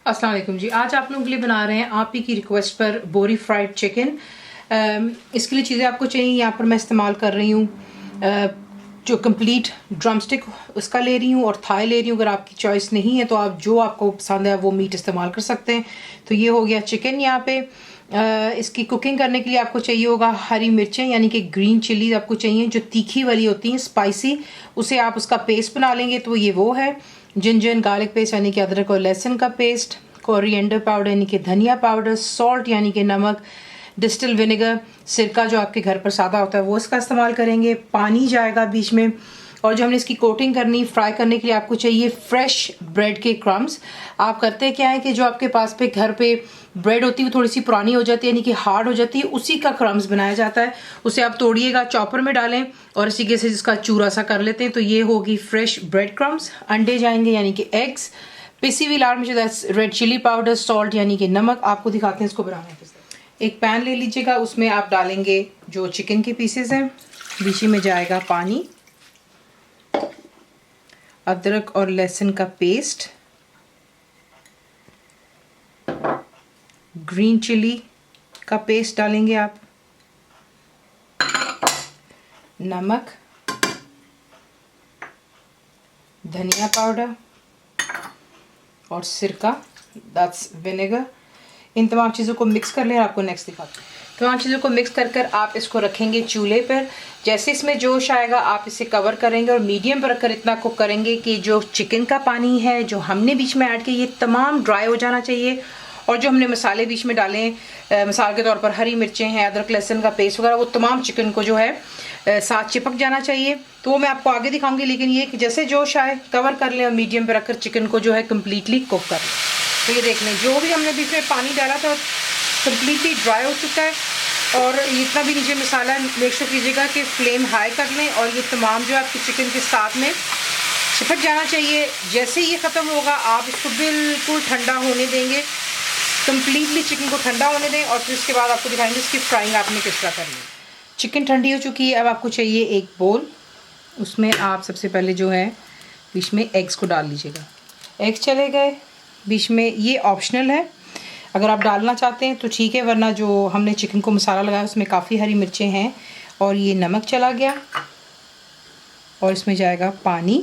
अस्सलाम वालेकुम जी। आज आप लोगों के लिए बना रहे हैं आप ही की रिक्वेस्ट पर बोरी फ्राइड चिकन। इसके लिए चीज़ें आपको चाहिए, यहाँ पर मैं इस्तेमाल कर रही हूँ जो कंप्लीट ड्रमस्टिक उसका ले रही हूँ और थाई ले रही हूँ। अगर आपकी चॉइस नहीं है तो आप जो आपको पसंद है वो मीट इस्तेमाल कर सकते हैं। तो ये हो गया चिकन। यहाँ पे इसकी कुकिंग करने के लिए आपको चाहिए होगा हरी मिर्चें यानी कि ग्रीन चिली आपको चाहिए, जो तीखी वाली होती हैं स्पाइसी, उसे आप उसका पेस्ट बना लेंगे। तो ये वो है जिंजर गार्लिक पेस्ट यानी कि अदरक और लहसुन का पेस्ट, कोरिएंडर पाउडर यानी कि धनिया पाउडर, सॉल्ट यानी कि नमक, डिस्टिल विनेगर, सिरका जो आपके घर पर सादा होता है वो इसका इस्तेमाल करेंगे। पानी जाएगा बीच में। और जो हमने इसकी कोटिंग करनी फ्राई करने के लिए आपको चाहिए फ्रेश ब्रेड के क्रम्स। आप करते क्या है कि जो आपके पास पे घर पे ब्रेड होती है वो थोड़ी सी पुरानी हो जाती है यानी कि हार्ड हो जाती है, उसी का क्रम्स बनाया जाता है। उसे आप तोड़िएगा, चॉपर में डालें और इसी के से जिसका चूरा सा कर लेते हैं। तो ये होगी फ्रेश ब्रेड क्रम्स। अंडे जाएंगे यानी कि एग्स, पिसी हुई लाल मिर्च, रेड चिली पाउडर, सॉल्ट यानी कि नमक। आपको दिखाते हैं इसको बनाने के। एक पैन ले लीजिएगा, उसमें आप डालेंगे जो चिकन के पीसेस हैं, बीच में जाएगा पानी, अदरक और लहसुन का पेस्ट, ग्रीन चिली का पेस्ट डालेंगे आप, नमक, धनिया पाउडर और सिरका, दैट्स विनेगर। इन तमाम चीज़ों को मिक्स कर लें। आपको नेक्स्ट दिखाते हैं। तमाम चीज़ों को मिक्स कर आप इसको रखेंगे चूल्हे पर। जैसे इसमें जोश आएगा आप इसे कवर करेंगे और मीडियम पर रखकर इतना कुक करेंगे कि जो चिकन का पानी है जो हमने बीच में ऐड किया ये तमाम ड्राई हो जाना चाहिए। और जो हमने मसाले बीच में डाले हैं मिसाल के तौर पर हरी मिर्चें हैं, अदरक लहसुन का पेस्ट वगैरह, वो तमाम चिकन को जो है साथ चिपक जाना चाहिए। तो वो मैं आपको आगे दिखाऊंगी, लेकिन ये कि जैसे जोश आए कवर कर लें और मीडियम पर रखकर चिकन को जो है कम्प्लीटली कुक कर लें। तो ये देख लें जो भी हमने बीच में पानी डाला था कम्प्लीटली ड्राई हो चुका है। और इतना भी नीचे मसाला है, मेक श्योर कीजिएगा कि फ्लेम हाई कर लें और ये तमाम जो आपके चिकन के साथ में चिपक जाना चाहिए। जैसे ये ख़त्म होगा आप इसको बिल्कुल ठंडा होने देंगे, कम्प्लीटली चिकन को ठंडा होने दें और फिर उसके बाद आपको दिखाएंगे इसकी फ्राइंग आपने किस तरह करनी है। चिकन ठंडी हो चुकी है। अब आपको चाहिए एक बोल, उसमें आप सबसे पहले जो है बीच में एग्स को डाल लीजिएगा। एग्स चले गए बीच में, ये ऑप्शनल है, अगर आप डालना चाहते हैं तो ठीक है, वरना जो हमने चिकन को मसाला लगाया उसमें काफ़ी हरी मिर्चें हैं। और ये नमक चला गया और इसमें जाएगा पानी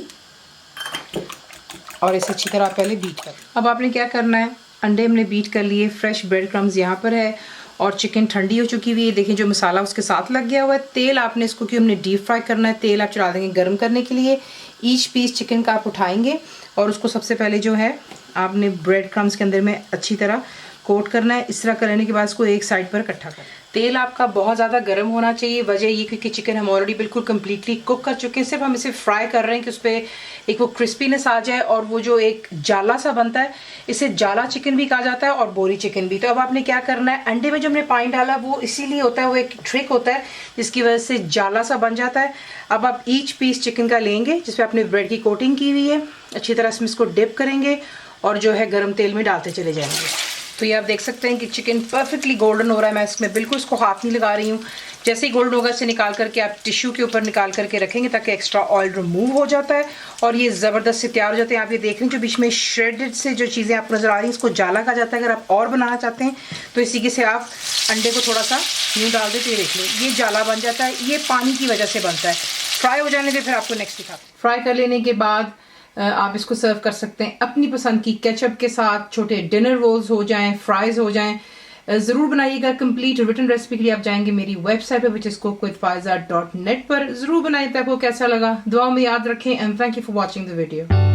और इसे अच्छी तरह पहले बीट कर। अब आपने क्या करना है, अंडे हमने बीट कर लिए, फ्रेश ब्रेड क्रम्स यहाँ पर है और चिकन ठंडी हो चुकी हुई है। देखें जो मसाला उसके साथ लग गया हुआ है। तेल आपने इसको कि हमने डीप फ्राई करना है, तेल आप चढ़ा देंगे गर्म करने के लिए। ईच पीस चिकन का आप उठाएंगे और उसको सबसे पहले जो है आपने ब्रेड क्रम्स के अंदर में अच्छी तरह कोट करना है। इस तरह करने के बाद इसको एक साइड पर इकट्ठा करना है। तेल आपका बहुत ज़्यादा गर्म होना चाहिए। वजह ये क्योंकि चिकन हम ऑलरेडी बिल्कुल कम्प्लीटली कुक कर चुके हैं, सिर्फ हम इसे फ्राई कर रहे हैं कि उस पर एक वो क्रिस्पीनेस आ जाए और वो जो एक जाला सा बनता है, इसे जाला चिकन भी कहा जाता है और बोरी चिकन भी। तो अब आपने क्या करना है, अंडे में जो हमने पानी डाला वो इसीलिए होता है, वो एक ट्रिक होता है जिसकी वजह से जाला सा बन जाता है। अब आप ईच पीस चिकन का लेंगे जिसपे आपने ब्रेड की कोटिंग की हुई है, अच्छी तरह से इसको डिप करेंगे और जो है गर्म तेल में डालते चले जाएंगे। तो ये आप देख सकते हैं कि चिकन परफेक्टली गोल्डन हो रहा है। मैं इसमें बिल्कुल इसको हाथ नहीं लगा रही हूँ। जैसे ही गोल्डन होगा इसे निकाल करके आप टिश्यू के ऊपर निकाल करके रखेंगे ताकि एक्स्ट्रा ऑयल रिमूव हो जाता है और ये ज़बरदस्त से तैयार हो जाते हैं। आप ये देख रहे हैं जो बीच में श्रेडेड से जो चीज़ें आपको नज़र आ रही हैं इसको जाला कहा जाता है। अगर आप और बनाना चाहते हैं तो इसी के से आप अंडे को थोड़ा सा यूँ डाल देते, ये देख लें ये जाला बन जाता है। ये पानी की वजह से बनता है। फ्राई हो जाने दे, फिर आपको नेक्स्ट दिखाते हैं। फ्राई कर लेने के बाद आप इसको सर्व कर सकते हैं अपनी पसंद की केचप के साथ। छोटे डिनर रोल्स हो जाएं, फ्राइज हो जाएं, ज़रूर बनाइएगा। कंप्लीट रिटन रेसिपी के लिए आप जाएंगे मेरी वेबसाइट पर विच इज cookWithFaiza.net पर। ज़रूर बनाइए। आपको कैसा लगा दुआ में याद रखें and thank you for watching the video.